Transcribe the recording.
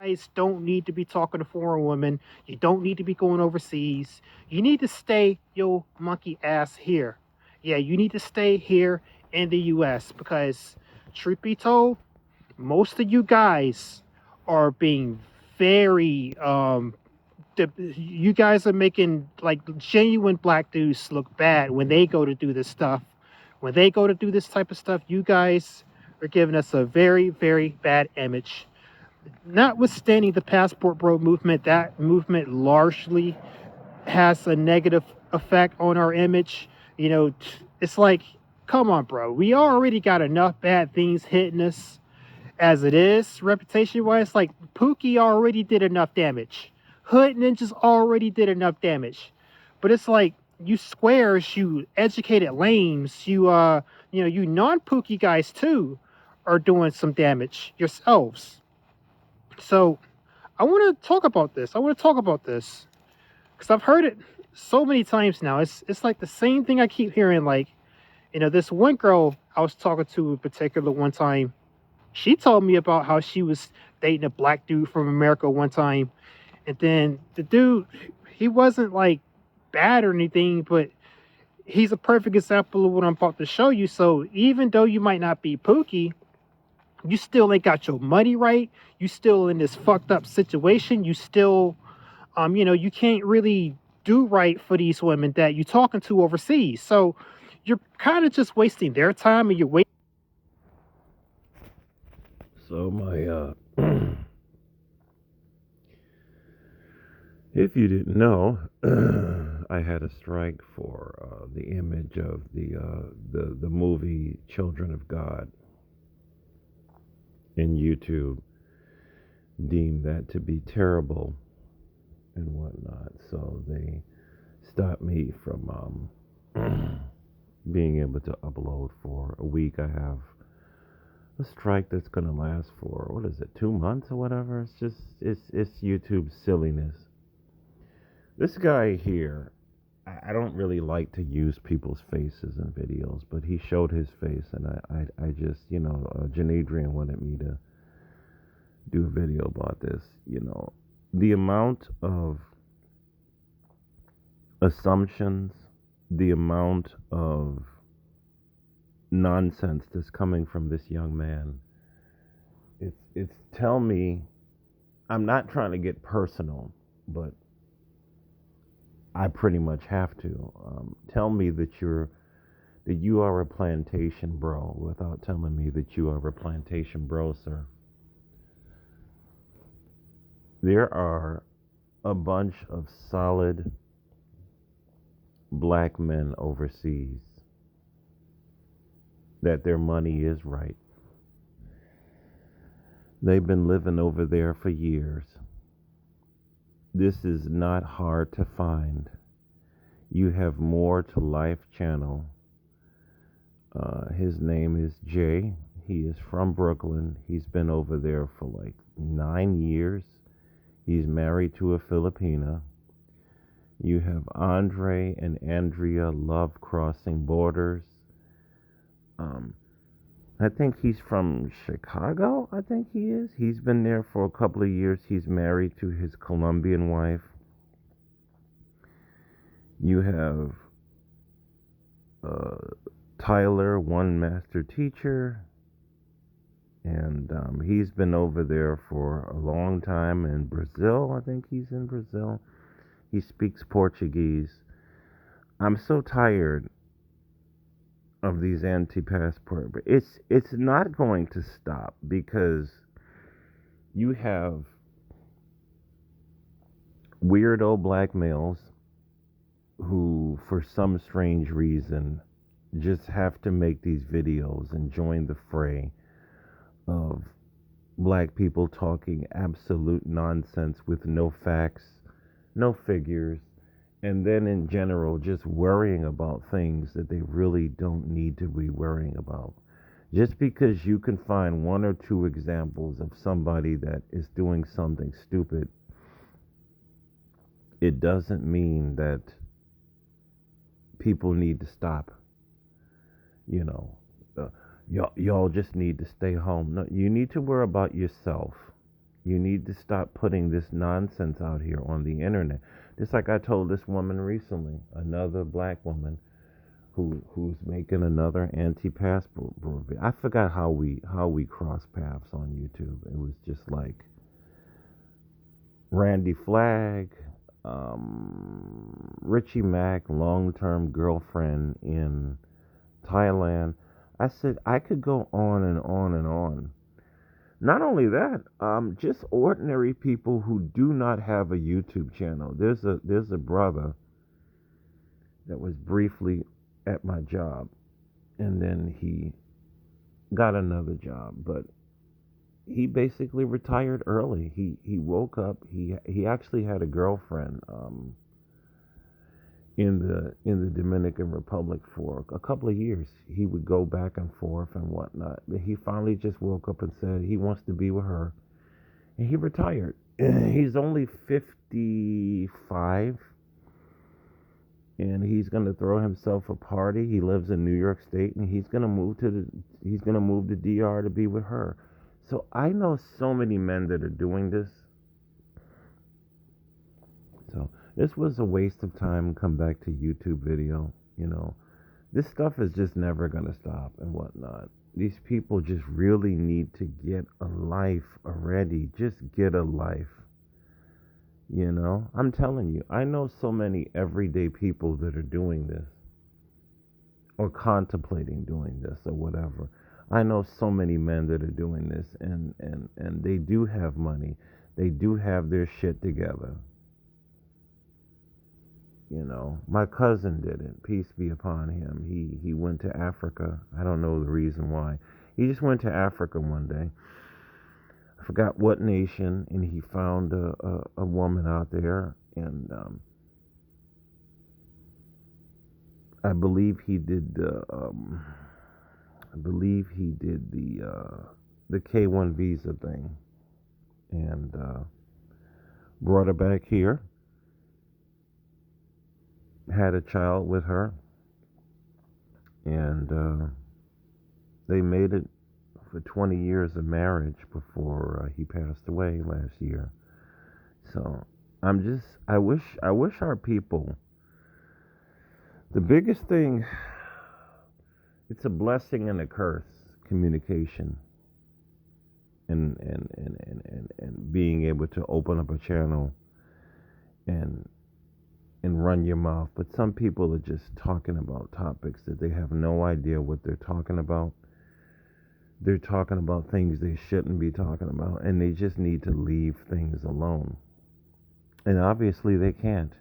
guys don't need to be talking to foreign women. You don't need to be going overseas. You need to stay your monkey ass here. Yeah, you need to stay here in the US because, truth be told, most of you guys are being very you guys are making like genuine black dudes look bad when they go to do this stuff. When they go to do this type of stuff, you guys are giving us a very, very bad image. Notwithstanding the passport bro movement, that movement largely has a negative effect on our image. You know, it's like, come on, bro. We already got enough bad things hitting us as it is, reputation wise. Like, Pookie already did enough damage. Hood Ninjas already did enough damage. But it's like, you squares, you educated lames, you non Pookie guys too are doing some damage yourselves. So I want to talk about this. I want to talk about this because I've heard it so many times now. It's like the same thing I keep hearing. Like, this one girl I was talking to in particular one time, she told me about how she was dating a black dude from America one time, and then the dude, he wasn't like bad or anything, but he's a perfect example of what I'm about to show you. So even though you might not be Pookie, you still ain't got your money right. You still in this fucked up situation. You still, you can't really do right for these women that you're talking to overseas. So you're kind of just wasting their time, and you're wasting. So my if you didn't know, I had a strike for the image of the movie Children of God, and YouTube deemed that to be terrible and whatnot. So they stopped me from being able to upload for a week. I have a strike that's gonna last for, what is it, 2 months or whatever. It's just it's YouTube silliness. This guy here, I don't really like to use people's faces in videos, but he showed his face, and I just, Janadrian wanted me to do a video about this. The amount of assumptions, the amount of nonsense that's coming from this young man. It's tell me, I'm not trying to get personal, but I pretty much have to. Tell me that you are a plantation bro without telling me that you are a plantation bro, sir. There are a bunch of solid black men overseas that their money is right. They've been living over there for years. This is not hard to find. You have More to Life channel. His name is Jay. He is from Brooklyn. He's been over there for like 9 years. He's married to a Filipina. You have Andre and Andrea Love Crossing Borders. I think he's from Chicago, I think he is. He's been there for a couple of years. He's married to his Colombian wife. You have Tyler, one master teacher, and he's been over there for a long time in Brazil. I think he's in Brazil. He speaks Portuguese. I'm so tired of these anti-passport, but it's not going to stop because you have weirdo black males who, for some strange reason, just have to make these videos and join the fray of black people talking absolute nonsense with no facts, no figures, and then in general just worrying about things that they really don't need to be worrying about. Just because you can find one or two examples of somebody that is doing something stupid, it doesn't mean that people need to stop. You know, y'all just need to stay home. No, you need to worry about yourself. You need to stop putting this nonsense out here on the internet. Just like I told this woman recently, another black woman who's making another anti-passport video. I forgot how we crossed paths on YouTube. It was just like Randy Flagg, Richie Mack, long-term girlfriend in Thailand. I said I could go on and on and on. Not only that, just ordinary people who do not have a YouTube channel. There's a brother that was briefly at my job, and then he got another job, but he basically retired early. He woke up. He actually had a girlfriend in the Dominican Republic for a couple of years. He would go back and forth and whatnot. But he finally just woke up and said he wants to be with her, and he retired. He's only 55, and he's gonna throw himself a party. He lives in New York State, and he's gonna move to DR to be with her. So I know so many men that are doing this. So this was a waste of time. Come back to YouTube video. This stuff is just never gonna stop and whatnot. These people just really need to get a life already. Just get a life. I'm telling you, I know so many everyday people that are doing this or contemplating doing this or whatever. I know so many men that are doing this, and they do have money. They do have their shit together. My cousin did it. Peace be upon him. He went to Africa. I don't know the reason why. He just went to Africa one day. I forgot what nation, and he found a woman out there, and I believe he did. I believe he did the K-1 visa thing, and brought her back here. Had a child with her, and they made it for 20 years of marriage before he passed away last year. So I wish our people. The biggest thing, it's a blessing and a curse, communication, and being able to open up a channel and run your mouth. But some people are just talking about topics that they have no idea what they're talking about. They're talking about things they shouldn't be talking about, and they just need to leave things alone. And obviously they can't.